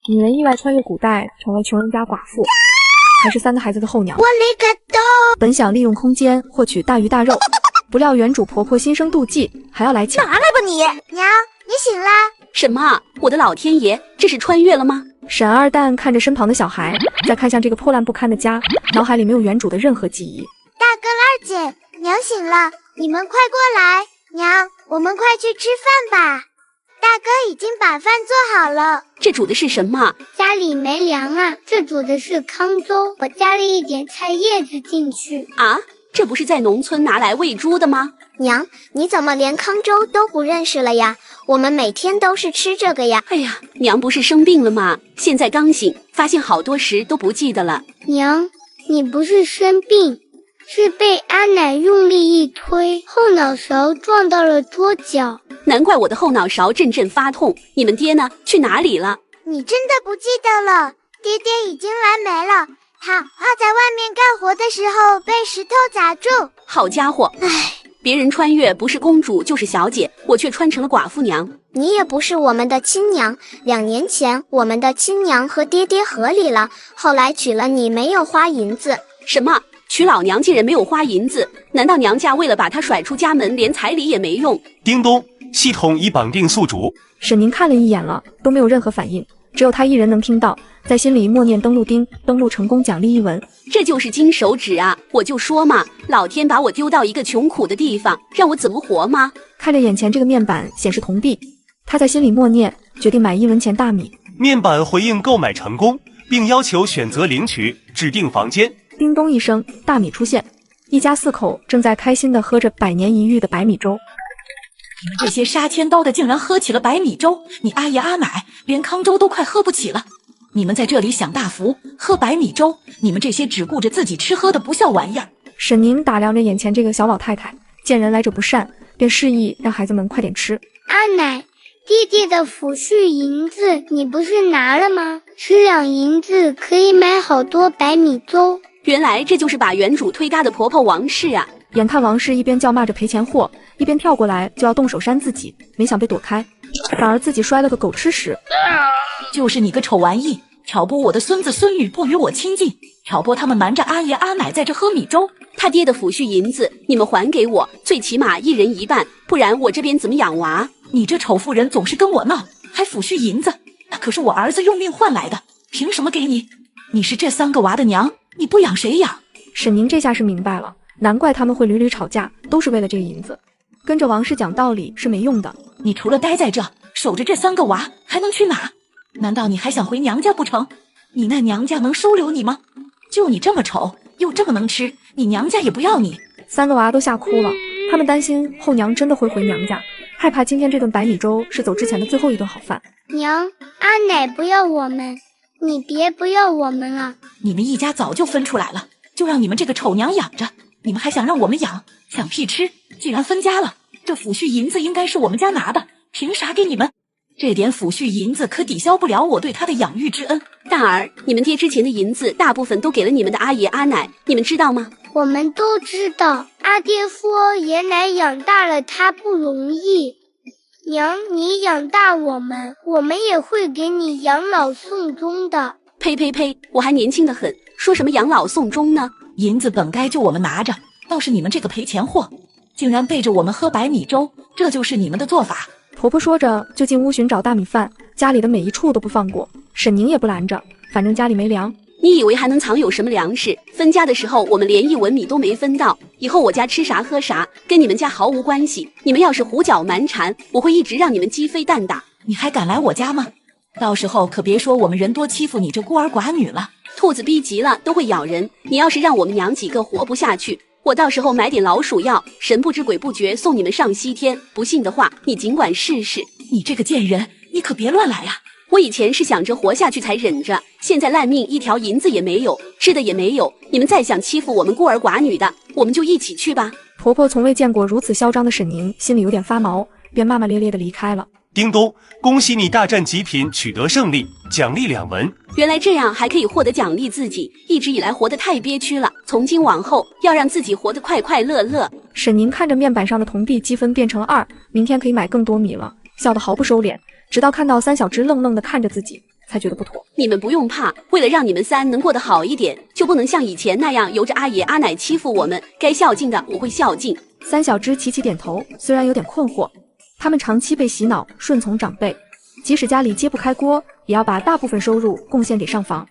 女人意外穿越古代，成为穷人家寡妇，还是3个孩子的后娘。我勒个豆！本想利用空间获取大鱼大肉，不料原主婆婆心生妒忌，还要来抢。拿来吧你！娘，你醒啦？什么啊！我的老天爷，这是穿越了吗？沈二蛋看着身旁的小孩，再看向这个破烂不堪的家，脑海里没有原主的任何记忆。大哥二姐，娘醒了，你们快过来！娘，我们快去吃饭吧。大哥已经把饭做好了。这煮的是什么？家里没粮啊，这煮的是糠粥，我加了一点菜叶子进去。啊，这不是在农村拿来喂猪的吗？娘，你怎么连糠粥都不认识了呀？我们每天都是吃这个呀。哎呀，娘不是生病了吗？现在刚醒，发现好多时都不记得了。娘，你不是生病，是被阿奶用力一推，后脑勺撞到了桌角。难怪我的后脑勺阵阵发痛。你们爹呢？去哪里了？你真的不记得了？爹爹已经来没了，他在外面干活的时候被石头砸中。好家伙，唉，别人穿越不是公主就是小姐，我却穿成了寡妇娘。你也不是我们的亲娘，2年前我们的亲娘和爹爹和离了，后来娶了你没有花银子。什么？娶老娘竟然没有花银子？难道娘家为了把她甩出家门，连彩礼也没用？叮咚，系统已绑定宿主。沈宁看了一眼了，都没有任何反应，只有他一人能听到，在心里默念登录钉，登录成功奖励1文。这就是金手指啊！我就说嘛，老天把我丢到一个穷苦的地方，让我怎么活吗？看着眼前这个面板显示铜币，他在心里默念，决定买1文钱大米。面板回应购买成功，并要求选择领取指定房间。叮咚一声，大米出现，一家4口正在开心地喝着100年一遇的白米粥。你们这些杀千刀的竟然喝起了白米粥，你阿爷阿奶连糠粥都快喝不起了。你们在这里享大福，喝白米粥，你们这些只顾着自己吃喝的不孝玩意儿。沈宁打量着眼前这个小老太太，见人来者不善，便示意让孩子们快点吃。阿奶，弟弟的抚恤银子你不是拿了吗？10两银子可以买好多白米粥。原来这就是把原主推嘎的婆婆王氏啊！眼看王氏一边叫骂着赔钱货，一边跳过来就要动手扇自己，没想被躲开，反而自己摔了个狗吃屎。就是你个丑玩意，挑拨我的孙子孙女不与我亲近，挑拨他们瞒着阿爷阿奶在这喝米粥。他爹的抚恤银子你们还给我，最起码1人1半，不然我这边怎么养娃？你这丑妇人总是跟我闹，还抚恤银子，那可是我儿子用命换来的，凭什么给你？你是这3个娃的娘，你不养谁养？沈宁这下是明白了，难怪他们会屡屡吵架，都是为了这个银子。跟着王氏讲道理是没用的，你除了待在这守着这3个娃还能去哪？难道你还想回娘家不成？你那娘家能收留你吗？就你这么丑又这么能吃，你娘家也不要你。 3个娃都吓哭了，他们担心后娘真的会回娘家，害怕今天这顿白米粥是走之前的最后一顿好饭。娘，阿奶不要我们，你别不要我们啊！你们一家早就分出来了，就让你们这个丑娘养着，你们还想让我们养？想屁吃！既然分家了，这抚恤银子应该是我们家拿的，凭啥给你们？这点抚恤银子可抵消不了我对他的养育之恩。大儿，你们爹之前的银子大部分都给了你们的阿爷阿奶，你们知道吗？我们都知道，阿爹夫爷奶养大了他不容易。娘，你养大我们，我们也会给你养老送终的。呸呸呸，我还年轻得很，说什么养老送终呢？银子本该就我们拿着，倒是你们这个赔钱货，竟然背着我们喝白米粥，这就是你们的做法。婆婆说着就进屋寻找大米饭，家里的每一处都不放过，沈宁也不拦着，反正家里没粮。你以为还能藏有什么粮食？分家的时候我们连1文米都没分到，以后我家吃啥喝啥，跟你们家毫无关系。你们要是胡搅蛮缠，我会一直让你们鸡飞蛋打。你还敢来我家吗？到时候可别说我们人多欺负你这孤儿寡女了。兔子逼急了都会咬人，你要是让我们娘几个活不下去，我到时候买点老鼠药，神不知鬼不觉送你们上西天。不信的话，你尽管试试。你这个贱人，你可别乱来啊！我以前是想着活下去才忍着，现在烂命1条银子也没有，吃的也没有，你们再想欺负我们孤儿寡女的，我们就一起去吧。婆婆从未见过如此嚣张的沈宁，心里有点发毛，便骂骂咧咧地离开了。叮咚，恭喜你大战极品取得胜利，奖励2文。原来这样还可以获得奖励，自己一直以来活得太憋屈了，从今往后要让自己活得快快乐乐。沈宁看着面板上的铜币积分变成了2，明天可以买更多米了，笑得毫不收敛，直到看到3小只愣愣地看着自己，才觉得不妥。你们不用怕，为了让你们三能过得好一点，就不能像以前那样由着阿爷阿奶欺负我们。该孝敬的我会孝敬。三小只齐齐点头，虽然有点困惑，他们长期被洗脑顺从长辈，即使家里揭不开锅，也要把大部分收入贡献给上房。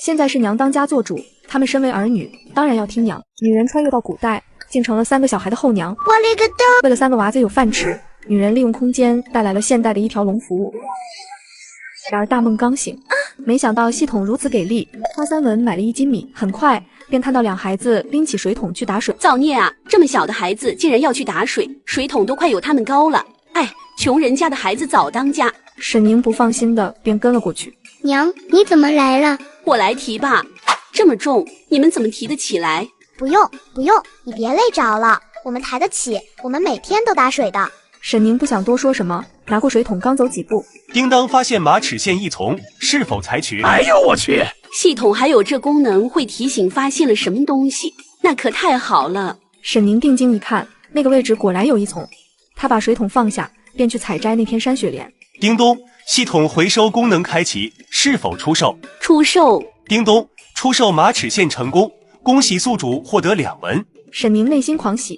现在是娘当家做主，他们身为儿女，当然要听娘。女人穿越到古代，竟成了3个小孩的后娘。我勒个兜！为了3个娃子有饭吃，女人利用空间带来了现代的一条龙服务。然而大梦刚醒，没想到系统如此给力，花3文买了1斤米，很快便看到2孩子拎起水桶去打水。造孽啊！这么小的孩子竟然要去打水，水桶都快有他们高了。哎，穷人家的孩子早当家。沈宁不放心的便跟了过去。娘，你怎么来了？我来提吧。这么重，你们怎么提得起来？不用，你别累着了，我们抬得起，我们每天都打水的。沈宁不想多说什么，拿过水桶刚走几步，叮当发现马齿苋一丛，是否采取？哎呦我去！系统还有这功能，会提醒发现了什么东西，那可太好了。沈宁定睛一看，那个位置果然有一丛，他把水桶放下，便去采摘那片山雪莲。叮咚，系统回收功能开启，是否出售？出售。叮咚，出售马齿苋成功，恭喜宿主获得2文。沈宁内心狂喜，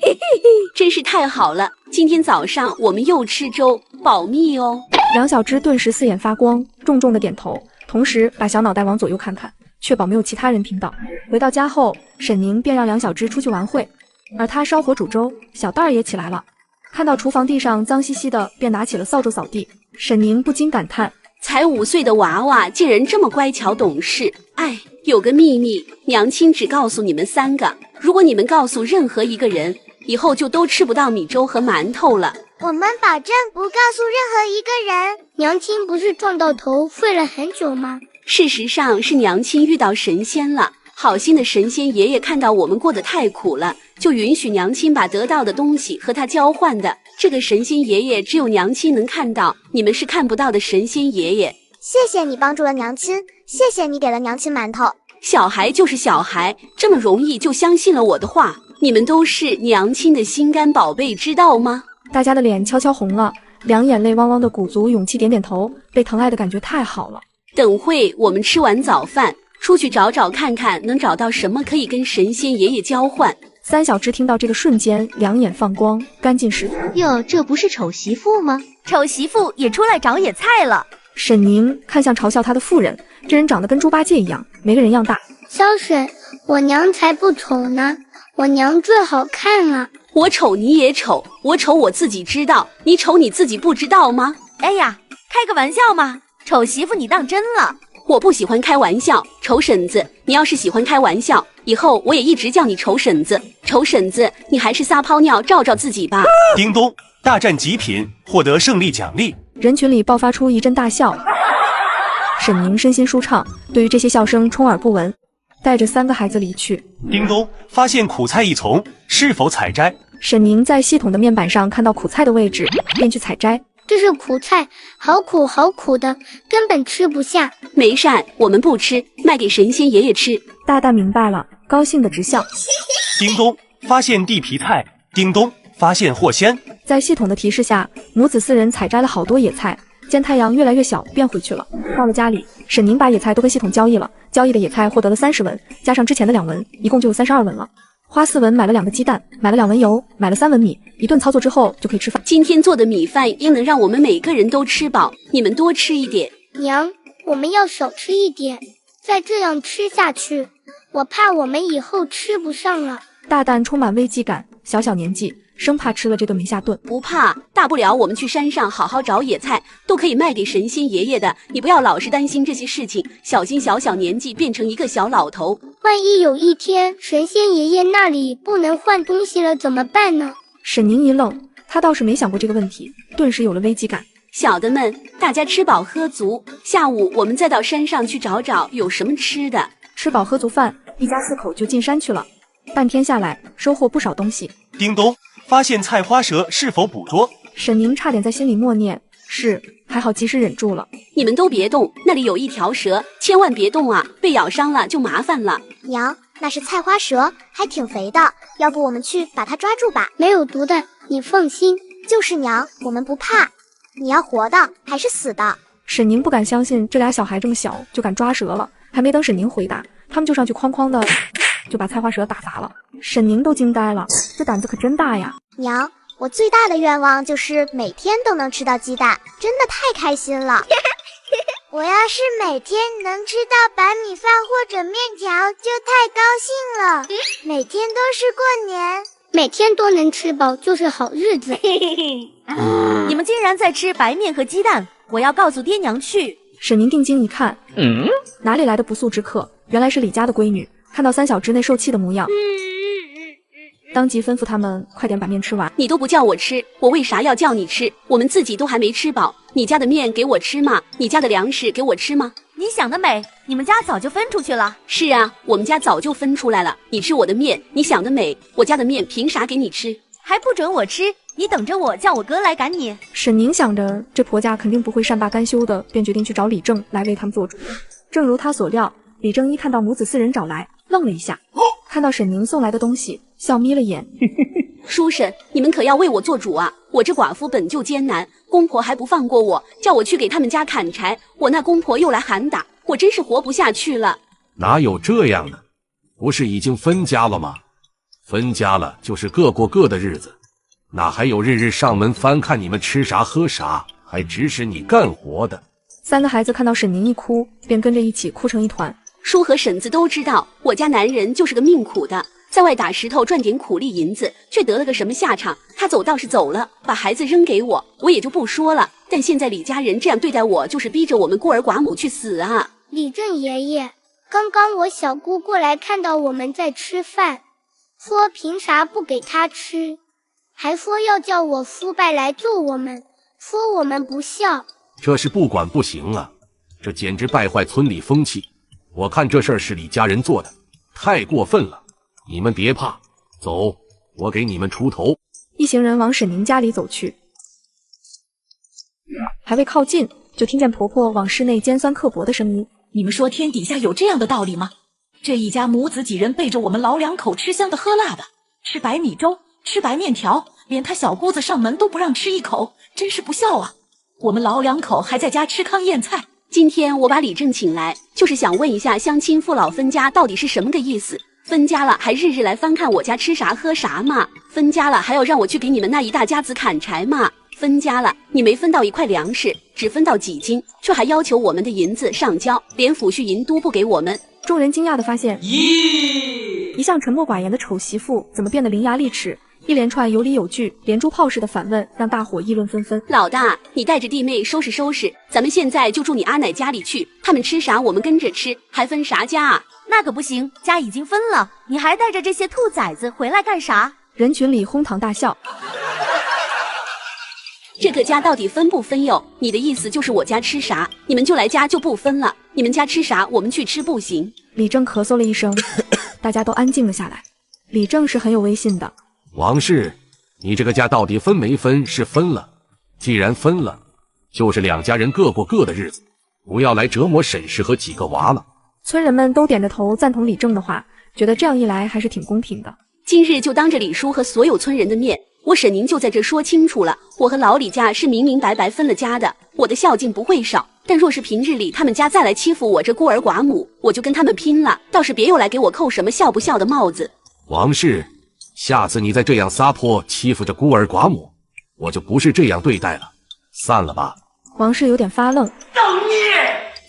真是太好了！今天早上我们又吃粥，保密哦。2小只顿时4眼发光，重重的点头，同时把小脑袋往左右看看，确保没有其他人听到。回到家后，沈宁便让2小只出去玩会，而他烧火煮粥，小蛋儿也起来了。看到厨房地上脏兮兮的，便拿起了扫帚扫地。沈宁不禁感叹，才5岁的娃娃竟然这么乖巧懂事。哎，有个秘密，娘亲只告诉你们3个，如果你们告诉任何一个人，以后就都吃不到米粥和馒头了。我们保证不告诉任何一个人。娘亲不是撞到头睡了很久吗？事实上是娘亲遇到神仙了，好心的神仙爷爷看到我们过得太苦了，就允许娘亲把得到的东西和他交换的。这个神仙爷爷只有娘亲能看到，你们是看不到的神仙爷爷。谢谢你帮助了娘亲，谢谢你给了娘亲馒头。小孩就是小孩，这么容易就相信了我的话，你们都是娘亲的心肝宝贝，知道吗？大家的脸悄悄红了，2眼泪汪汪的鼓足勇气点点头，被疼爱的感觉太好了。等会我们吃完早饭，出去找找看看能找到什么可以跟神仙爷爷交换。3小只听到这个瞬间2眼放光，干尽食足。哟，这不是丑媳妇吗？丑媳妇也出来找野菜了。沈宁看向嘲笑他的妇人，这人长得跟猪八戒一样，没个人样大。小沈，我娘才不丑呢，我娘最好看啊。我丑你也丑，我丑我自己知道，你丑你自己不知道吗？哎呀，开个玩笑嘛，丑媳妇你当真了？我不喜欢开玩笑，丑婶子，你要是喜欢开玩笑，以后我也一直叫你丑婶子。丑婶子，你还是撒泡尿照照自己吧。叮咚，大战极品，获得胜利奖励。人群里爆发出一阵大笑，沈宁身心舒畅，对于这些笑声充耳不闻，带着3个孩子离去。叮咚，发现苦菜一丛，是否采摘？沈宁在系统的面板上看到苦菜的位置，便去采摘。这是苦菜，好苦好苦的，根本吃不下。没善，我们不吃，卖给神仙爷爷吃。大大明白了，高兴的直笑。叮咚，发现地皮菜。叮咚，发现货仙。在系统的提示下，母子4人采摘了好多野菜，见太阳越来越小，便回去了。到了家里，沈宁把野菜都跟系统交易了，交易的野菜获得了30文，加上之前的2文，一共就有32文了。花4文买了2个鸡蛋，买了2文油，买了3文米，一顿操作之后就可以吃饭。今天做的米饭应能让我们每个人都吃饱，你们多吃一点。娘，我们要少吃一点，再这样吃下去，我怕我们以后吃不上了。大蛋充满危机感，小年纪生怕吃了这顿没下顿。不怕，大不了我们去山上好好找野菜，都可以卖给神仙爷爷的。你不要老是担心这些事情，小心小年纪变成一个小老头。万一有一天神仙爷爷那里不能换东西了怎么办呢？沈宁一愣，他倒是没想过这个问题，顿时有了危机感。小的们，大家吃饱喝足，下午我们再到山上去找找有什么吃的。吃饱喝足饭，一家4口就进山去了。半天下来，收获不少东西。叮咚，发现菜花蛇，是否捕捉？沈宁差点在心里默念是，还好及时忍住了。你们都别动，那里有一条蛇，千万别动啊，被咬伤了就麻烦了。娘，那是菜花蛇，还挺肥的，要不我们去把它抓住吧？没有毒的，你放心。就是娘，我们不怕。你要活的还是死的？沈宁不敢相信这俩小孩这么小就敢抓蛇了，还没等沈宁回答，他们就上去哐哐的就把菜花蛇打砸了。沈宁都惊呆了，这胆子可真大呀！娘，我最大的愿望就是每天都能吃到鸡蛋，真的太开心了。我要是每天能吃到白米饭或者面条，就太高兴了。每天都是过年，每天都能吃饱就是好日子。你们竟然在吃白面和鸡蛋，我要告诉爹娘去。沈宁定睛一看，哪里来的不速之客？原来是李家的闺女。看到三小只那受气的模样，当即吩咐他们快点把面吃完。你都不叫我吃，我为啥要叫你吃？我们自己都还没吃饱，你家的面给我吃吗？你家的粮食给我吃吗？你想得美，你们家早就分出去了。是啊，我们家早就分出来了。你吃我的面，你想得美，我家的面凭啥给你吃？还不准我吃，你等着我叫我哥来赶你。沈宁想着这婆家肯定不会善罢甘休的，便决定去找李正来为他们做主。正如他所料，李正一看到母子四人找来，愣了一下，看到沈宁送来的东西，笑眯了眼。叔婶，你们可要为我做主啊！我这寡妇本就艰难，公婆还不放过我，叫我去给他们家砍柴，我那公婆又来喊打，我真是活不下去了。哪有这样的？不是已经分家了吗？分家了就是各过各的日子，哪还有日日上门翻看你们吃啥喝啥，还指使你干活的？三个孩子看到沈宁一哭，便跟着一起哭成一团。叔和婶子都知道，我家男人就是个命苦的，在外打石头赚点苦力银子，却得了个什么下场？他走倒是走了，把孩子扔给我，我也就不说了。但现在李家人这样对待我，就是逼着我们孤儿寡母去死啊！李正爷爷，刚刚我小姑过来看到我们在吃饭，说凭啥不给她吃，还说要叫我夫败来救我们，说我们不孝。这是不管不行啊，这简直败坏村里风气。我看这事儿是李家人做的，太过分了。你们别怕，走，我给你们出头。一行人往沈宁家里走去，还未靠近，就听见婆婆往室内尖酸刻薄的声音：“你们说天底下有这样的道理吗？这一家母子几人背着我们老两口吃香的喝辣的，吃白米粥，吃白面条，连他小姑子上门都不让吃一口，真是不孝啊！我们老两口还在家吃糠咽菜。”今天我把李正请来，就是想问一下乡亲父老分家到底是什么个意思？分家了还日日来翻看我家吃啥喝啥嘛？分家了还要让我去给你们那一大家子砍柴嘛？分家了你没分到一块粮食，只分到几斤，却还要求我们的银子上交，连抚恤银都不给我们。众人惊讶地发现，一向沉默寡言的丑媳妇怎么变得伶牙俐齿？一连串有理有据、连珠炮似的反问，让大伙议论纷纷。老大，你带着弟妹收拾收拾，咱们现在就住你阿奶家里去，他们吃啥我们跟着吃，还分啥家啊？那可不行，家已经分了，你还带着这些兔崽子回来干啥？人群里哄堂大笑。这个家到底分不分哟？你的意思就是我家吃啥，你们就来家就不分了？你们家吃啥，我们去吃不行？李正咳嗽了一声，大家都安静了下来。李正是很有威信的。王氏，你这个家到底分没分？是分了。既然分了，就是两家人各过各的日子，不要来折磨沈氏和几个娃了。村人们都点着头赞同李正的话，觉得这样一来还是挺公平的。今日就当着李叔和所有村人的面，我沈宁就在这说清楚了，我和老李家是明明白白分了家的，我的孝敬不会少。但若是平日里他们家再来欺负我这孤儿寡母，我就跟他们拼了，倒是别又来给我扣什么孝不孝的帽子。王氏，下次你再这样撒泼欺负着孤儿寡母，我就不是这样对待了。散了吧。王氏有点发愣，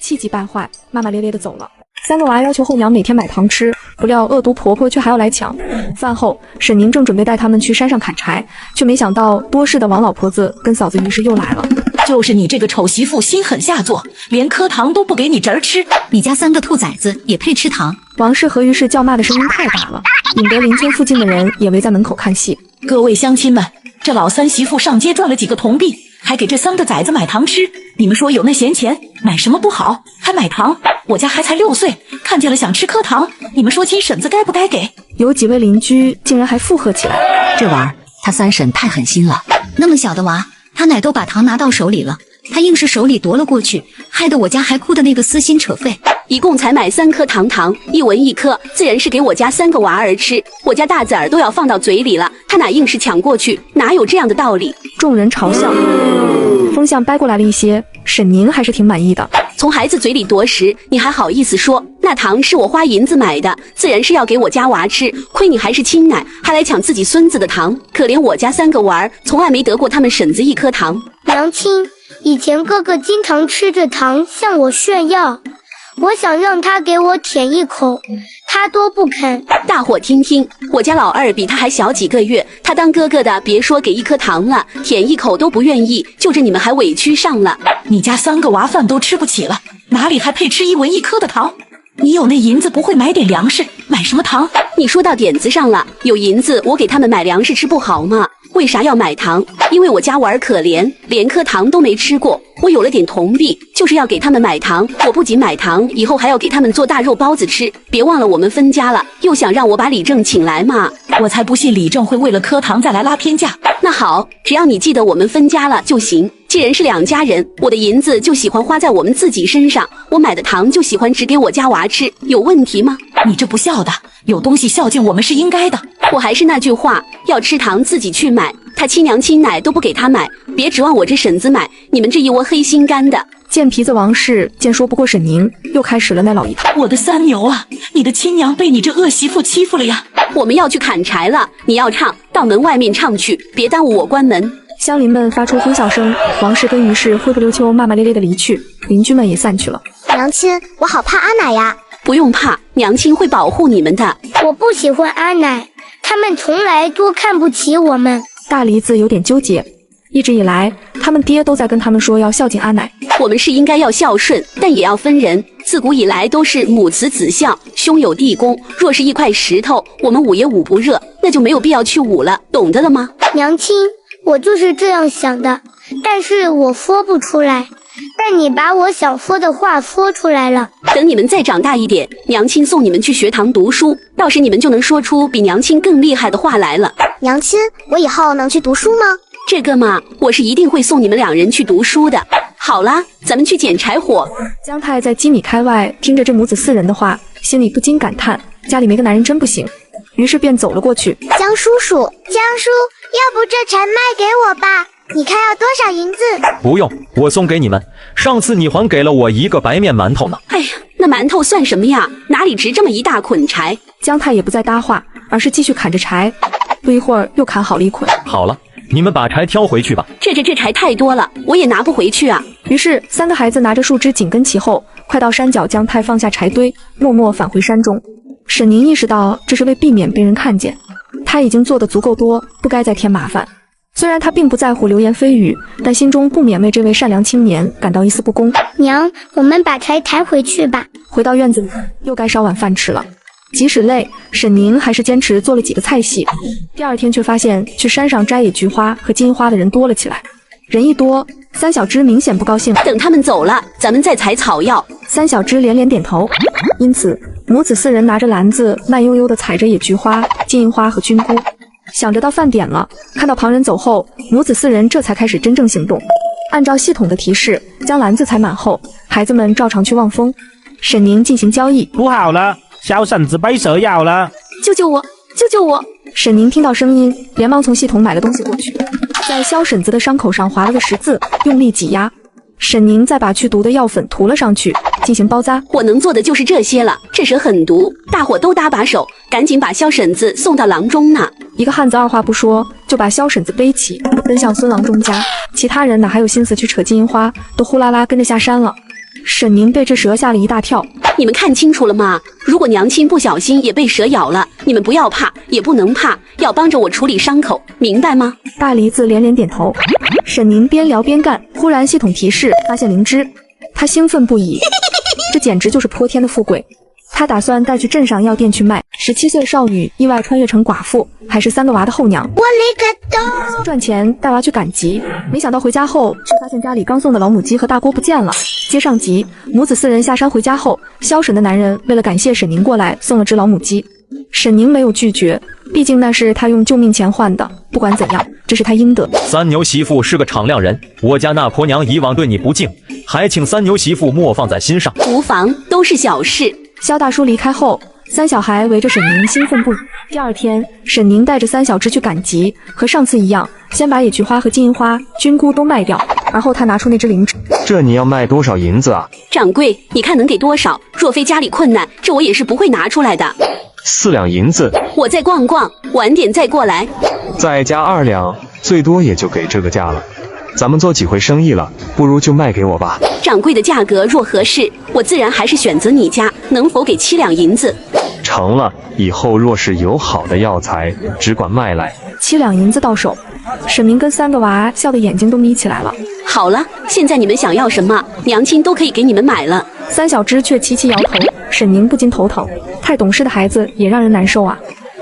气急败坏，骂骂咧咧的走了。三个娃要求后娘每天买糖吃，不料恶毒婆婆却还要来抢。饭后，沈宁正准备带他们去山上砍柴，却没想到多事的王老婆子跟嫂子于是又来了。就是你这个丑媳妇心狠下作，连颗糖都不给你侄儿吃，你家三个兔崽子也配吃糖？王氏和于是叫骂的声音太大了，引得邻村附近的人也围在门口看戏。各位乡亲们，这老三媳妇上街赚了几个铜币，还给这三个崽子买糖吃，你们说有那闲钱买什么不好，还买糖？我家还才6岁，看见了想吃颗糖，你们说亲婶子该不该给？有几位邻居竟然还附和起来。这娃儿他三婶太狠心了，那么小的娃，他奶都把糖拿到手里了，他硬是手里夺了过去，害得我家还哭的那个撕心扯肺。一共才买3颗糖，一文1颗，自然是给我家3个娃儿吃。我家大子儿都要放到嘴里了，他哪硬是抢过去，哪有这样的道理？众人嘲笑，风向掰过来了一些，沈宁还是挺满意的。从孩子嘴里夺食，你还好意思说？那糖是我花银子买的，自然是要给我家娃吃。亏你还是亲奶，还来抢自己孙子的糖，可怜我家3个娃儿，从来没得过他们婶子1颗糖。娘亲，以前哥哥经常吃着糖向我炫耀，我想让他给我舔一口，他都不肯。大伙听听，我家老二比他还小几个月，他当哥哥的别说给1颗糖了，舔一口都不愿意，就着你们还委屈上了。你家3个娃饭都吃不起了，哪里还配吃1文1颗的糖？你有那银子不会买点粮食，买什么糖？你说到点子上了，有银子我给他们买粮食吃不好吗？为啥要买糖？因为我家娃儿可怜，连颗糖都没吃过。我有了点铜币，就是要给他们买糖。我不仅买糖，以后还要给他们做大肉包子吃。别忘了我们分家了，又想让我把李正请来嘛？我才不信李正会为了颗糖再来拉偏架。那好，只要你记得我们分家了就行。既然是2家人，我的银子就喜欢花在我们自己身上，我买的糖就喜欢只给我家娃吃，有问题吗？你这不孝的，有东西孝敬我们是应该的。我还是那句话，要吃糖自己去买，他亲娘亲奶都不给他买，别指望我这婶子买，你们这一窝黑心肝的。贱皮子王氏见说不过沈宁，又开始了那老一套。我的3牛啊，你的亲娘被你这恶媳妇欺负了呀！我们要去砍柴了，你要唱，到门外面唱去，别耽误我关门。乡邻们发出哄笑声，王氏跟于是灰不溜秋骂骂咧咧的离去，邻居们也散去了。娘亲，我好怕阿奶呀！不用怕，娘亲会保护你们的。我不喜欢阿奶，他们从来都看不起我们。大梨子有点纠结，一直以来他们爹都在跟他们说要孝敬阿奶。我们是应该要孝顺，但也要分人。自古以来都是母慈子孝，兄友弟恭。若是一块石头，我们捂也捂不热，那就没有必要去捂了，懂得了吗？娘亲，我就是这样想的，但是我说不出来。但你把我想说的话说出来了。等你们再长大一点，娘亲送你们去学堂读书，到时你们就能说出比娘亲更厉害的话来了。娘亲，我以后能去读书吗？这个嘛，我是一定会送你们2人去读书的。好啦，咱们去捡柴火。姜太在基米开外听着这母子4人的话，心里不禁感叹，家里没个男人真不行。于是便走了过去。姜叔叔，姜叔，要不这柴卖给我吧？你看要多少银子？不用，我送给你们。上次你还给了我1个白面馒头呢。哎呀，那馒头算什么呀？哪里值这么一大捆柴？姜太也不再搭话，而是继续砍着柴。不一会儿又砍好了一捆。好了，你们把柴挑回去吧。这柴太多了，我也拿不回去啊。于是3个孩子拿着树枝紧跟其后，快到山脚，姜太放下柴堆，默默返回山中。沈宁意识到这是为避免被人看见，他已经做得足够多，不该再添麻烦。虽然他并不在乎流言蜚语，但心中不免为这位善良青年感到一丝不公。娘，我们把柴抬回去吧。回到院子里，又该烧晚饭吃了。即使累，沈宁还是坚持做了几个菜系。第2天却发现去山上摘野菊花和金花的人多了起来。人一多，3小只明显不高兴。等他们走了，咱们再采草药。3小只连连点头。因此，母子4人拿着篮子，慢悠悠地采着野菊花、金银花和菌菇。想着到饭点了，看到旁人走后，母子4人这才开始真正行动。按照系统的提示，将篮子采满后，孩子们照常去望风。沈宁进行交易。不好了，小婶子被蛇咬了！救救我！救救我！沈宁听到声音，连忙从系统买了东西过去，在萧婶子的伤口上划了个10字，用力挤压。沈宁再把去毒的药粉涂了上去，进行包扎。我能做的就是这些了，这蛇很毒，大伙都搭把手，赶紧把萧婶子送到郎中那。一个汉子二话不说就把萧婶子背起，奔向孙郎中家。其他人哪还有心思去扯金银花，都呼啦啦跟着下山了。沈宁被这蛇吓了一大跳。你们看清楚了吗？如果娘亲不小心也被蛇咬了，你们不要怕，也不能怕，要帮着我处理伤口，明白吗？大梨子连连点头。沈宁边聊边干，忽然系统提示发现灵芝，他兴奋不已，这简直就是泼天的富贵。他打算带去镇上药店去卖。17岁少女意外穿越成寡妇，还是3个娃的后娘。我勒个赚钱带娃去赶集，没想到回家后却发现家里刚送的老母鸡和大锅不见了。接上集，母子4人下山回家后，萧婶的男人为了感谢沈宁过来送了只老母鸡。沈宁没有拒绝，毕竟那是他用救命钱换的。不管怎样，这是他应得。三牛媳妇是个敞亮人，我家那婆娘以往对你不敬，还请三牛媳妇莫放在心上。无妨，都是小事。萧大叔离开后，三小孩围着沈宁兴奋不已。第二天，沈宁带着三小只去赶集，和上次一样，先把野菊花和金银花、菌菇都卖掉，而后他拿出那只灵芝。这你要卖多少银子啊？掌柜，你看能给多少？若非家里困难，这我也是不会拿出来的。4两银子。我再逛逛，晚点再过来。再加2两，最多也就给这个价了。咱们做几回生意了，不如就卖给我吧。掌柜的价格若合适，我自然还是选择你家。能否给7两银子？成了，以后若是有好的药材，只管卖来。7两银子到手，沈明跟3个娃笑得眼睛都眯起来了。好了，现在你们想要什么，娘亲都可以给你们买了。三小只却齐齐摇头，沈宁不禁头疼，太懂事的孩子也让人难受啊。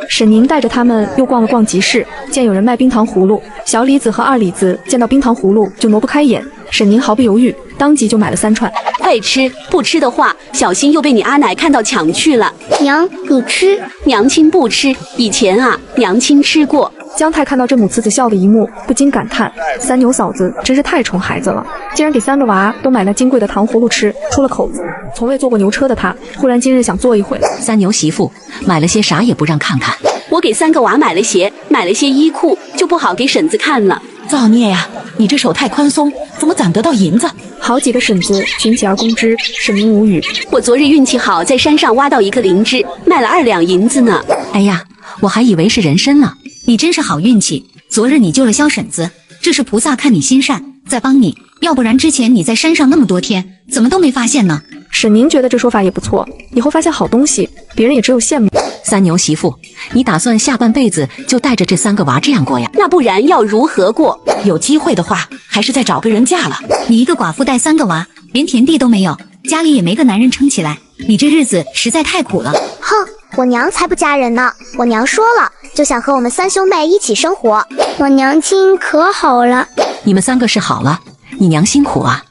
沈宁带着他们又逛了逛集市，见有人卖冰糖葫芦，小李子和二李子见到冰糖葫芦就挪不开眼，沈宁毫不犹豫，当即就买了3串。快吃，不吃的话，小心又被你阿奶看到抢去了。娘，你吃。娘亲不吃，以前啊，娘亲吃过。姜太看到这母慈子笑的一幕，不禁感叹：三牛嫂子真是太宠孩子了，竟然给3个娃都买那金贵的糖葫芦吃，出了口子。从未坐过牛车的他，忽然今日想坐一回。三牛媳妇买了些啥也不让看看。我给3个娃买了鞋，买了些衣裤，就不好给婶子看了。造孽呀！你这手太宽松，怎么攒得到银子？好几个婶子群起而攻之，沈明无语。我昨日运气好，在山上挖到一个灵芝，卖了2两银子呢。哎呀，我还以为是人参呢。你真是好运气，昨日你救了萧婶子，这是菩萨看你心善，在帮你，要不然之前你在山上那么多天，怎么都没发现呢？沈宁觉得这说法也不错，以后发现好东西，别人也只有羡慕。三牛媳妇，你打算下半辈子就带着这3个娃这样过呀？那不然要如何过？有机会的话，还是再找个人嫁了。你一个寡妇带3个娃，连田地都没有，家里也没个男人撑起来，你这日子实在太苦了。哼，我娘才不嫁人呢！我娘说了，就想和我们3兄妹一起生活。我娘亲可好了。你们3个是好了，你娘辛苦啊。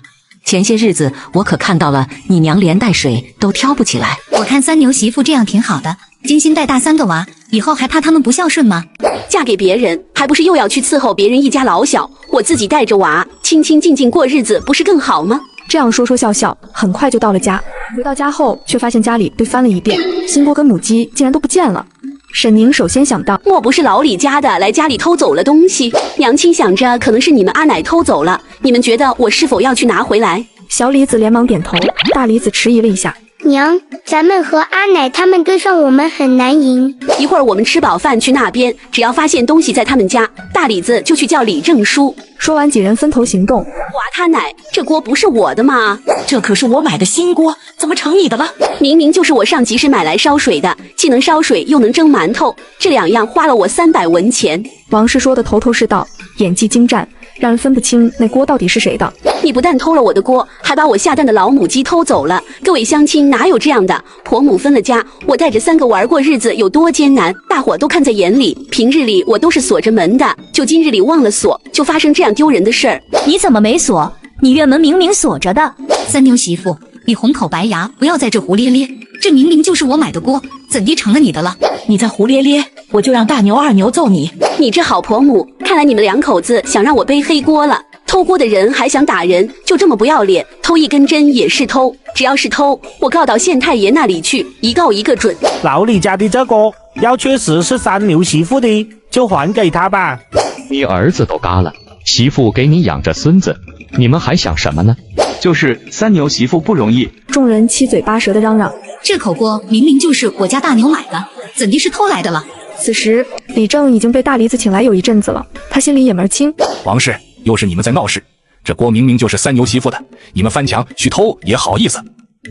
前些日子我可看到了，你娘连带水都挑不起来。我看三牛媳妇这样挺好的，精心带大3个娃，以后还怕他们不孝顺吗？嫁给别人，还不是又要去伺候别人一家老小？我自己带着娃，清清静静过日子，不是更好吗？这样说说笑笑，很快就到了家。回到家后，却发现家里被翻了一遍，新锅跟母鸡竟然都不见了。沈宁首先想到，莫不是老李家的来家里偷走了东西？娘亲想着可能是你们阿奶偷走了，你们觉得我是否要去拿回来？小李子连忙点头，大李子迟疑了一下。娘，咱们和阿奶他们跟上我们很难赢。一会儿我们吃饱饭去那边，只要发现东西在他们家，大李子就去叫李正书。说完，几人分头行动。娃他奶，这锅不是我的吗？这可是我买的新锅，怎么成你的了？明明就是我上集市买来烧水的，既能烧水又能蒸馒头，这2样花了我300文钱。王氏说的头头是道，演技精湛，让人分不清那锅到底是谁的。你不但偷了我的锅，还把我下蛋的老母鸡偷走了。各位乡亲，哪有这样的？婆母分了家，我带着3个娃过日子有多艰难，大伙都看在眼里。平日里我都是锁着门的，就今日里忘了锁，就发生这样丢人的事儿。你怎么没锁？你院门明明锁着的。三牛媳妇，你红口白牙，不要在这胡咧咧。这明明就是我买的锅，怎地成了你的了？你再胡咧咧，我就让大牛2牛揍你。你这好婆母，看来你们2口子想让我背黑锅了。偷锅的人还想打人，就这么不要脸！偷1根针也是偷，只要是偷，我告到县太爷那里去，一告一个准。老李家的这锅要确实是三牛媳妇的，就还给他吧。你儿子都嘎了，媳妇给你养着孙子，你们还想什么呢？就是三牛媳妇不容易。众人七嘴八舌的嚷嚷，这口锅明明就是我家大牛买的，怎地是偷来的了？此时李正已经被大李子请来有一阵子了，他心里也门清。王氏，又是你们在闹事，这锅明明就是三牛媳妇的，你们翻墙去偷也好意思？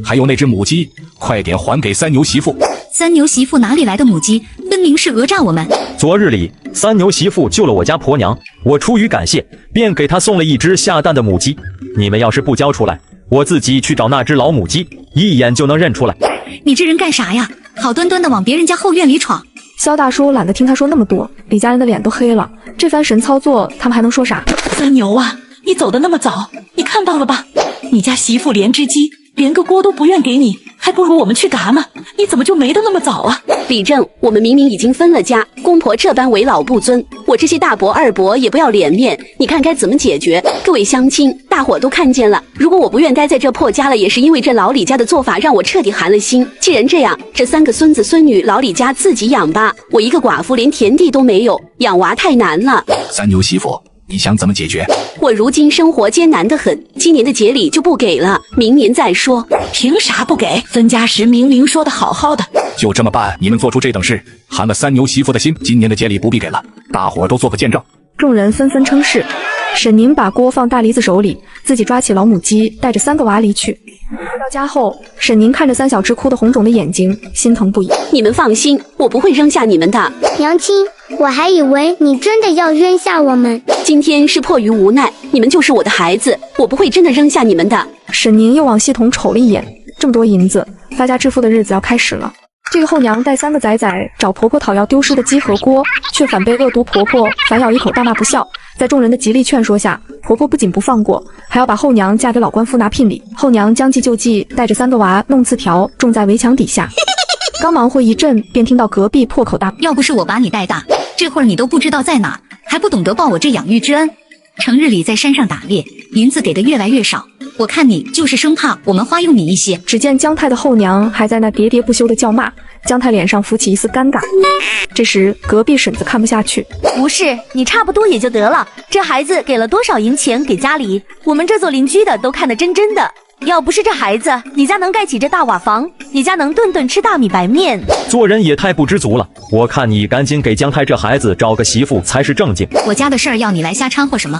还有那只母鸡，快点还给三牛媳妇！三牛媳妇哪里来的母鸡？分明是讹诈我们！昨日里，三牛媳妇救了我家婆娘，我出于感谢，便给她送了一只下蛋的母鸡。你们要是不交出来，我自己去找那只老母鸡，一眼就能认出来。你这人干啥呀？好端端的往别人家后院里闯！萧大叔懒得听他说那么多，李家人的脸都黑了。这番神操作，他们还能说啥？三牛啊，你走得那么早，你看到了吧？你家媳妇连只鸡，连个锅都不愿给你，还不如我们去嘎呢。你怎么就没得那么早啊？李正，我们明明已经分了家，公婆这般为老不尊，我这些大伯二伯也不要脸面，你看该怎么解决？各位乡亲，大伙都看见了，如果我不愿待在这破家了，也是因为这老李家的做法让我彻底寒了心。既然这样，这3个孙子孙女老李家自己养吧，我一个寡妇连田地都没有，养娃太难了。三牛媳妇，你想怎么解决？我如今生活艰难得很，今年的节礼就不给了，明年再说。凭啥不给？分家时明明说的好好的。就这么办？你们做出这等事，寒了三牛媳妇的心。今年的节礼不必给了，大伙儿都做个见证。众人纷纷称是。沈宁把锅放大梨子手里，自己抓起老母鸡，带着3个娃离去。回到家后，沈宁看着3小只哭得红肿的眼睛，心疼不已。你们放心，我不会扔下你们的。娘亲，我还以为你真的要扔下我们。今天是迫于无奈，你们就是我的孩子，我不会真的扔下你们的。沈宁又往系统瞅了一眼，这么多银子，发家致富的日子要开始了。这个后娘带3个崽崽找婆婆讨要丢失的鸡和锅，却反被恶毒婆婆反咬一口，大骂不孝。在众人的极力劝说下，婆婆不仅不放过，还要把后娘嫁给老官夫拿聘礼。后娘将计就计，带着3个娃弄刺条种在围墙底下。刚忙活一阵，便听到隔壁破口大：要不是我把你带大，这会儿你都不知道在哪，还不懂得报我这养育之恩。成日里在山上打猎，银子给的越来越少，我看你就是生怕我们花用你一些。只见姜太的后娘还在那喋喋不休的叫骂，姜太脸上浮起一丝尴尬。这时隔壁婶子看不下去：不是，你差不多也就得了，这孩子给了多少银钱给家里，我们这做邻居的都看得真真的。要不是这孩子，你家能盖起这大瓦房，你家能顿顿吃大米白面。做人也太不知足了，我看你赶紧给姜太这孩子找个媳妇才是正经。我家的事儿要你来瞎掺和什么？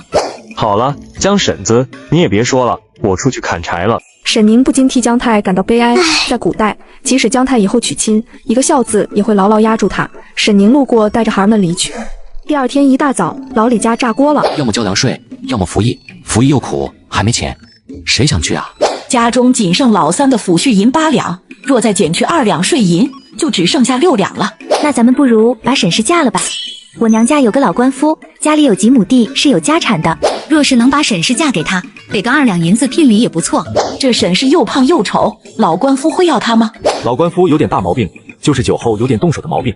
好了，姜婶子，你也别说了，我出去砍柴了。沈宁不禁替姜太感到悲哀。在古代，即使姜太以后娶亲，一个孝字也会牢牢压住他。沈宁路过，带着孩儿们离去。第二天一大早，老李家炸锅了，要么交粮税，要么服役，服役又苦，还没钱，谁想去啊？家中仅剩老3的抚恤银8两，若再减去2两税银，就只剩下6两了。那咱们不如把沈氏嫁了吧？我娘家有个老官夫，家里有几亩地，是有家产的。若是能把沈氏嫁给他，给个2两银子聘礼也不错。这沈氏又胖又丑，老官夫会要她吗？老官夫有点大毛病，就是酒后有点动手的毛病，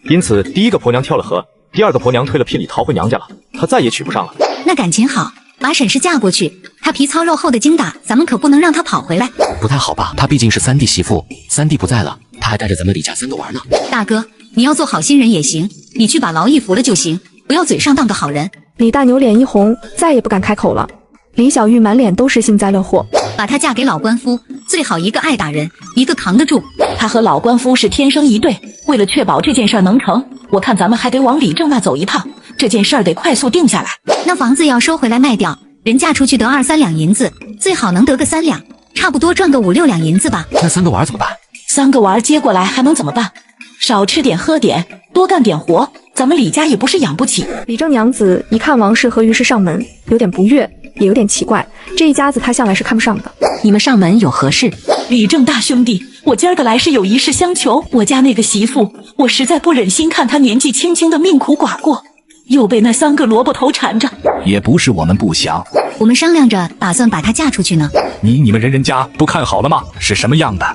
因此第1个婆娘跳了河，第2个婆娘退了聘礼逃回娘家了，她再也娶不上了。那感情好，把沈氏嫁过去，她皮糙肉厚的精打，咱们可不能让她跑回来。不太好吧？她毕竟是3弟媳妇，3弟不在了，她还带着咱们李家3个娃呢。大哥，你要做好心人也行，你去把劳役服了就行，不要嘴上当个好人。李大牛脸一红，再也不敢开口了。李小玉满脸都是幸灾乐祸，把她嫁给老官夫，最好一个爱打人，一个扛得住。她和老官夫是天生一对，为了确保这件事能成，我看咱们还得往李正那走一趟，这件事得快速定下来。那房子要收回来卖掉，人嫁出去得2、3两银子，最好能得个3两，差不多赚个5、6两银子吧。那3个娃怎么办？3个娃接过来还能怎么办？少吃点喝点，多干点活，咱们李家也不是养不起。李正娘子一看王氏和于氏上门，有点不悦，也有点奇怪，这一家子她向来是看不上的。你们上门有何事？李正大兄弟，我今儿个来是有一事相求。我家那个媳妇，我实在不忍心看她年纪轻轻的命苦寡过，又被那3个萝卜头缠着。也不是我们不想，我们商量着打算把她嫁出去呢。你们人家不看好了吗？是什么样的？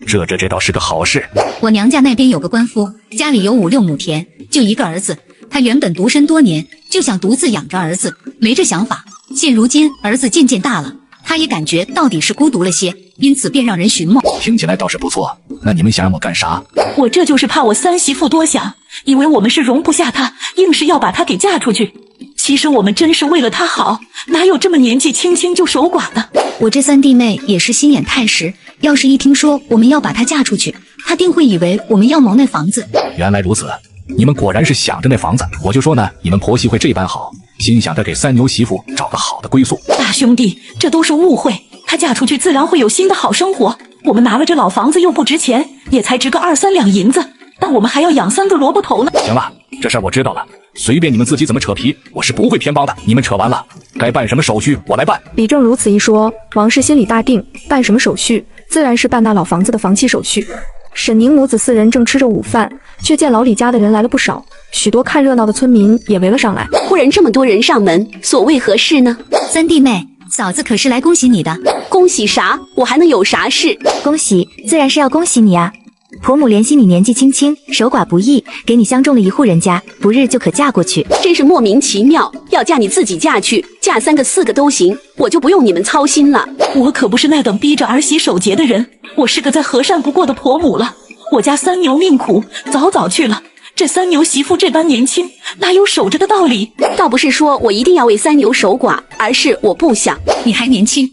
这倒是个好事。我娘家那边有个官夫，家里有5、6亩田，就一个儿子。他原本独身多年，就想独自养着儿子，没这想法。现如今儿子渐渐大了，他也感觉到底是孤独了些，因此便让人寻梦。听起来倒是不错。那你们想让我干啥？我这就是怕我3媳妇多想，以为我们是容不下她，硬是要把她给嫁出去。其实我们真是为了她好，哪有这么年纪轻轻就守寡的？我这3弟妹也是心眼太实，要是一听说我们要把她嫁出去，她定会以为我们要谋那房子。原来如此，你们果然是想着那房子。我就说呢，你们婆媳会这般好，心想着给3牛媳妇找个好的归宿。大兄弟，这都是误会，她嫁出去自然会有新的好生活。我们拿了这老房子又不值钱，也才值个2、3两银子，但我们还要养3个萝卜头呢。行了，这事儿我知道了，随便你们自己怎么扯皮，我是不会偏帮的。你们扯完了，该办什么手续我来办。李正如此一说，王氏心里大定，办什么手续，自然是办那老房子的房契手续。沈宁母子4人正吃着午饭，却见老李家的人来了不少，许多看热闹的村民也围了上来。忽然这么多人上门，所谓何事呢？ 3弟妹，嫂子可是来恭喜你的。恭喜啥？我还能有啥事？恭喜，自然是要恭喜你啊！婆母怜惜你年纪轻轻，守寡不易，给你相中了一户人家，不日就可嫁过去。真是莫名其妙，要嫁你自己嫁去，嫁3个4个都行，我就不用你们操心了。我可不是那等逼着儿媳守节的人，我是个再和善不过的婆母了。我家三牛命苦，早早去了。这三牛媳妇这般年轻，哪有守着的道理？倒不是说我一定要为三牛守寡，而是我不想。你还年轻，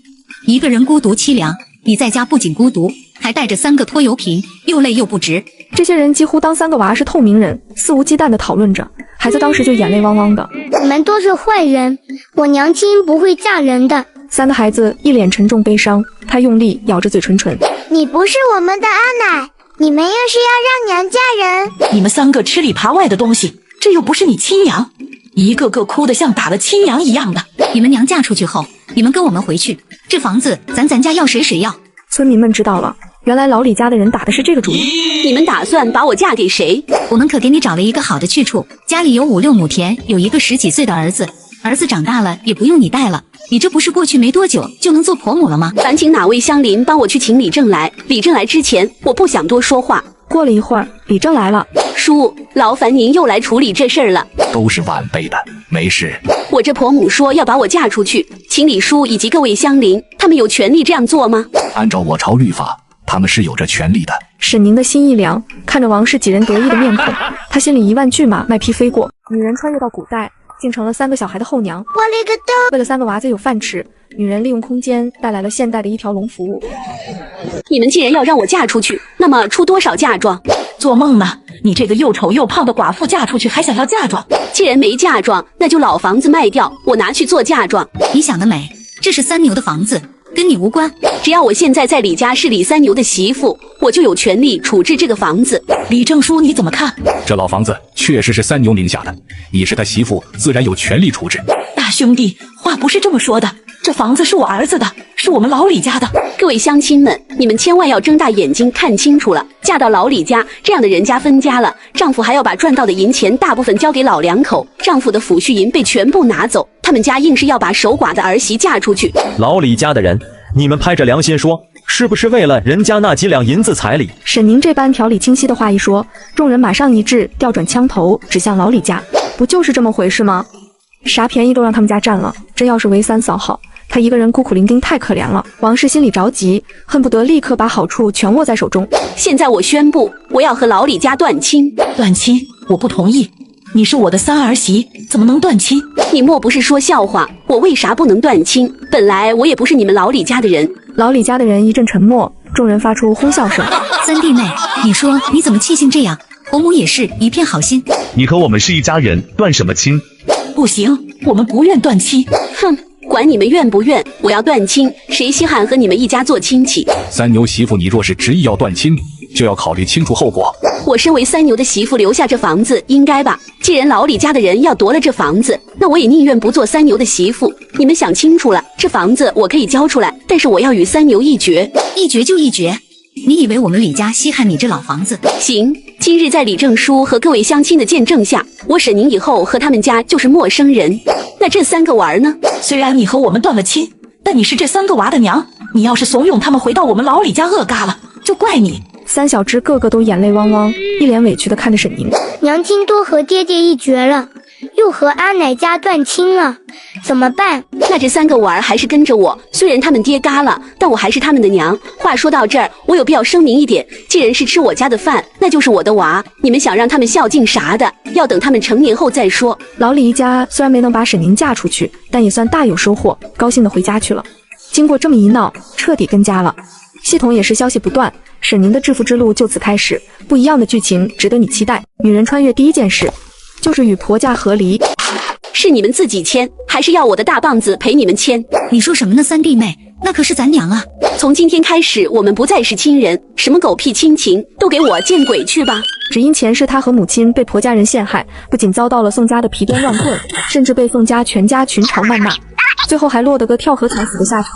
一个人孤独凄凉，你在家不仅孤独，还带着3个拖油瓶，又累又不值。这些人几乎当3个娃是透明人，肆无忌惮地讨论着。孩子当时就眼泪汪汪的。你们都是坏人，我娘亲不会嫁人的。3个孩子一脸沉重悲伤，他用力咬着嘴唇唇。你不是我们的阿奶，你们硬是要让娘嫁人。你们3个吃里扒外的东西，这又不是你亲娘，一个个哭得像打了亲娘一样的。你们娘嫁出去后，你们跟我们回去，这房子咱家要谁要。村民们知道了，原来老李家的人打的是这个主意。你们打算把我嫁给谁？我们可给你找了一个好的去处，家里有5、6亩田，有一个10几岁的儿子，儿子长大了也不用你带了。你这不是过去没多久就能做婆母了吗？烦请哪位乡邻帮我去请李正来。李正来之前，我不想多说话。过了一会儿，李正来了。叔，劳烦您又来处理这事儿了。都是晚辈的，没事。我这婆母说要把我嫁出去，请李叔以及各位乡邻，他们有权利这样做吗？按照我朝律法，他们是有着权利的。沈宁的心一凉，看着王氏几人得意的面孔，他心里1万骏马麦匹飞过。女人穿越到古代，竟成了3个小孩的后娘。我勒个兜！为了3个娃子有饭吃，女人利用空间带来了现代的一条龙服务。你们既然要让我嫁出去，那么出多少嫁妆？做梦呢！你这个又丑又胖的寡妇嫁出去还想要嫁妆？既然没嫁妆，那就老房子卖掉，我拿去做嫁妆。你想得美，这是三牛的房子，跟你无关。只要我现在在李家是李三牛的媳妇，我就有权利处置这个房子。李正叔你怎么看？这老房子确实是三牛名下的，你是他媳妇，自然有权利处置。大兄弟，话不是这么说的，这房子是我儿子的，是我们老李家的。各位乡亲们，你们千万要睁大眼睛看清楚了，嫁到老李家这样的人家分家了，丈夫还要把赚到的银钱大部分交给老两口，丈夫的抚恤银被全部拿走，他们家硬是要把守寡的儿媳嫁出去。老李家的人，你们拍着良心说，是不是为了人家那几两银子彩礼？沈宁这般条理清晰的话一说，众人马上一致，调转枪头指向老李家。不就是这么回事吗？啥便宜都让他们家占了，真要是为三嫂好，她一个人孤苦伶仃太可怜了。王氏心里着急，恨不得立刻把好处全握在手中。现在我宣布，我要和老李家断亲。断亲？我不同意。你是我的三儿媳，怎么能断亲？你莫不是说笑话？我为啥不能断亲？本来我也不是你们老李家的人。老李家的人一阵沉默，众人发出哄笑声。三弟妹，你说你怎么气性这样？伯母也是一片好心。你和我们是一家人，断什么亲？不行，我们不愿断亲。哼，管你们愿不愿，我要断亲，谁稀罕和你们一家做亲戚？三牛媳妇，你若是执意要断亲，就要考虑清楚后果。我身为三牛的媳妇，留下这房子应该吧？既然老李家的人要夺了这房子，那我也宁愿不做三牛的媳妇。你们想清楚了，这房子我可以交出来，但是我要与三牛一决。一决就一决？你以为我们李家稀罕你这老房子？行，今日在李正叔和各位乡亲的见证下，我沈宁以后和他们家就是陌生人。那这三个娃呢？虽然你和我们断了亲，但你是这三个娃的娘，你要是怂恿他们回到我们老李家恶嘎了，就怪你。三小只个个都眼泪汪汪，一脸委屈地看着沈宁。娘亲都和爹爹一决了，又和阿奶家断亲了，怎么办？那这三个娃还是跟着我，虽然他们爹嘎了，但我还是他们的娘。话说到这儿，我有必要声明一点，既然是吃我家的饭，那就是我的娃，你们想让他们孝敬啥的，要等他们成年后再说。老李一家虽然没能把沈宁嫁出去，但也算大有收获，高兴地回家去了。经过这么一闹，彻底跟家了。系统也是消息不断，沈宁的致富之路就此开始，不一样的剧情值得你期待。女人穿越第一件事就是与婆家和离。是你们自己签，还是要我的大棒子陪你们签？你说什么呢，三弟妹？那可是咱娘啊！从今天开始，我们不再是亲人，什么狗屁亲情，都给我见鬼去吧！只因前世他和母亲被婆家人陷害，不仅遭到了宋家的皮鞭乱棍，甚至被宋家全家群嘲谩骂，最后还落得个跳河惨死的下场。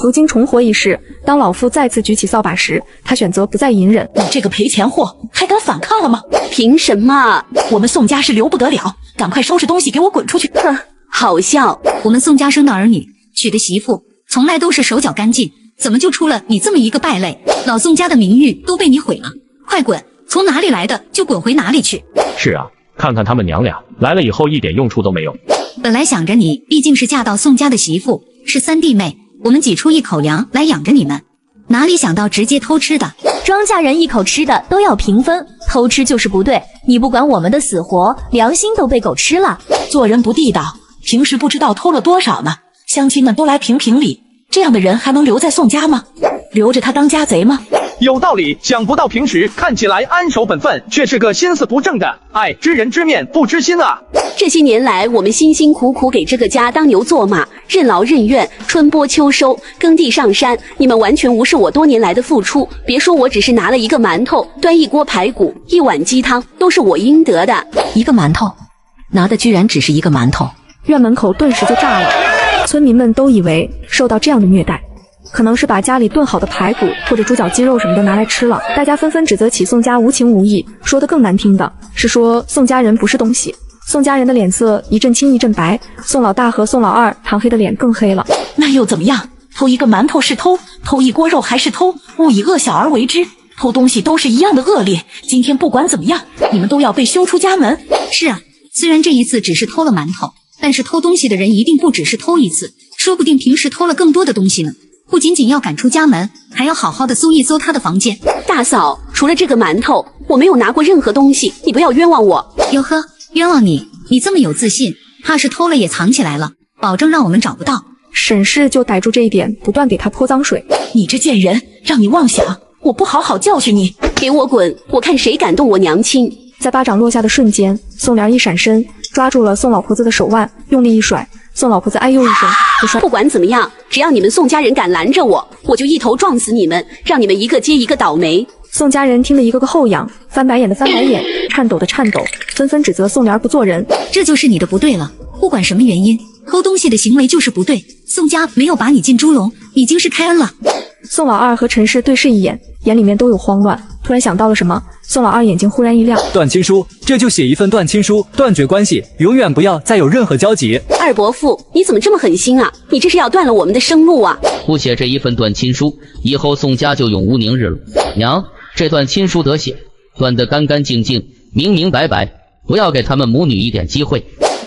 如今重活一世，当老夫再次举起扫把时，他选择不再隐忍。你这个赔钱货，还敢反抗了吗？凭什么？我们宋家是留不得了，赶快收拾东西给我滚出去！哼，好笑！我们宋家生的儿女，娶的媳妇，从来都是手脚干净，怎么就出了你这么一个败类？老宋家的名誉都被你毁了，快滚！从哪里来的就滚回哪里去。是啊，看看他们娘俩来了以后一点用处都没有。本来想着你毕竟是嫁到宋家的媳妇，是三弟妹，我们挤出一口粮来养着你们，哪里想到直接偷吃的。庄稼人一口吃的都要平分，偷吃就是不对。你不管我们的死活，良心都被狗吃了。做人不地道，平时不知道偷了多少呢。乡亲们都来评评理，这样的人还能留在宋家吗？留着他当家贼吗？有道理，想不到平时看起来安守本分，却是个心思不正的。哎，知人知面不知心啊！这些年来，我们辛辛苦苦给这个家当牛做马，任劳任怨，春播秋收，耕地上山，你们完全无视我多年来的付出。别说我只是拿了一个馒头，端一锅排骨，一碗鸡汤，都是我应得的。一个馒头，拿的居然只是一个馒头。院门口顿时就炸了，村民们都以为受到这样的虐待，可能是把家里炖好的排骨或者猪脚鸡肉什么的拿来吃了，大家纷纷指责起宋家无情无义。说的更难听的是说宋家人不是东西。宋家人的脸色一阵青一阵白，宋老大和宋老二唐黑的脸更黑了。那又怎么样？偷一个馒头是偷，偷一锅肉还是偷，勿以恶小而为之。偷东西都是一样的恶劣。今天不管怎么样，你们都要被休出家门。是啊，虽然这一次只是偷了馒头，但是偷东西的人一定不只是偷一次，说不定平时偷了更多的东西呢。不仅仅要赶出家门，还要好好的搜一搜他的房间。大嫂，除了这个馒头，我没有拿过任何东西，你不要冤枉我。哟呵，冤枉你？你这么有自信，怕是偷了也藏起来了，保证让我们找不到。沈氏就逮住这一点，不断给他泼脏水。你这贱人，让你妄想，我不好好教训你，给我滚！我看谁敢动我娘亲！在巴掌落下的瞬间，宋莲一闪身，抓住了宋老婆子的手腕，用力一甩，宋老婆子哎呦一声就摔。不管怎么样，只要你们宋家人敢拦着我，我就一头撞死你们，让你们一个接一个倒霉。宋家人听得一个个后仰，翻白眼的翻白眼，颤抖的颤抖，纷纷指责宋莲不做人。这就是你的不对了，不管什么原因，偷东西的行为就是不对。宋家没有把你进猪笼，已经是开恩了。宋老二和陈氏对视一眼，眼里面都有慌乱，突然想到了什么，宋老二眼睛忽然一亮。断亲书，这就写一份断亲书，断绝关系，永远不要再有任何交集。二伯父，你怎么这么狠心啊？你这是要断了我们的生路啊！不写这一份断亲书，以后宋家就永无宁日了。娘，这段亲书得写，断得干干净净，明明白白，不要给他们母女一点机会。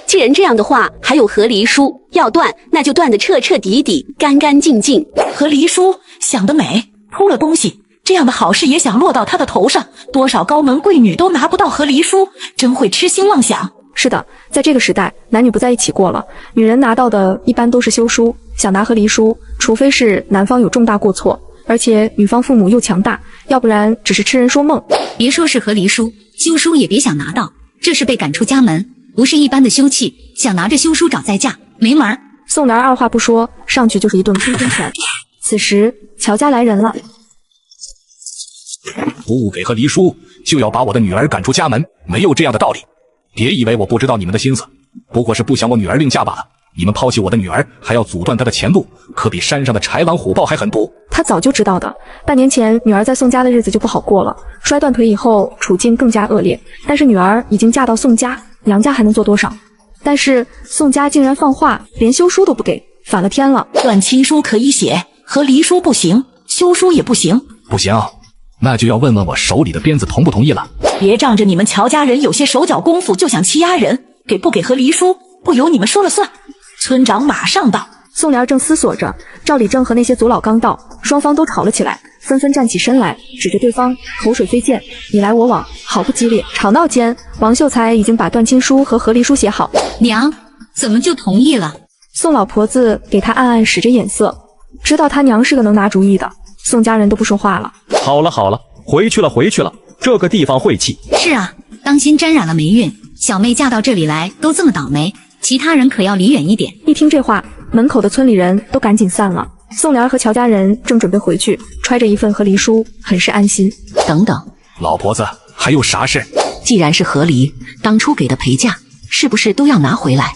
既然这样的话，还有和离书，要断那就断得彻彻底底，干干净净。和离书想得美，偷了东西，这样的好事也想落到他的头上，多少高门贵女都拿不到和离书，真会痴心妄想。是的，在这个时代，男女不在一起过了，女人拿到的一般都是休书，想拿和离书，除非是男方有重大过错，而且女方父母又强大，要不然只是痴人说梦。别说是和离书，休书也别想拿到，这是被赶出家门，不是一般的休妻，想拿着休书找再嫁，没门儿。宋莲二话不说，上去就是一顿喷喷拳。此时乔家来人了，不给和离书，就要把我的女儿赶出家门，没有这样的道理。别以为我不知道你们的心思，不过是不想我女儿另嫁罢了。你们抛弃我的女儿，还要阻断她的前路，可比山上的豺狼虎豹还狠毒。他早就知道的，半年前女儿在宋家的日子就不好过了，摔断腿以后处境更加恶劣。但是女儿已经嫁到宋家，杨家还能做多少？但是宋家竟然放话，连休书都不给，反了天了。断亲书可以写，和离书不行，休书也不行。不行，那就要问问我手里的鞭子同不同意了。别仗着你们乔家人有些手脚功夫就想欺压人，给不给和离书不由你们说了算。村长马上到。宋莲正思索着，赵礼正和那些族老刚到，双方都吵了起来，纷纷站起身来，指着对方，口水飞溅，你来我往，好不激烈。吵闹间，王秀才已经把断亲书和和离书写好。娘，怎么就同意了？宋老婆子给他暗暗使着眼色，知道他娘是个能拿主意的。宋家人都不说话了。好了好了，回去了回去了，这个地方晦气。是啊，当心沾染了霉运。小妹嫁到这里来都这么倒霉，其他人可要离远一点。一听这话，门口的村里人都赶紧散了。宋莲和乔家人正准备回去，揣着一份和离书，很是安心。等等，老婆子，还有啥事？既然是和离，当初给的陪嫁，是不是都要拿回来？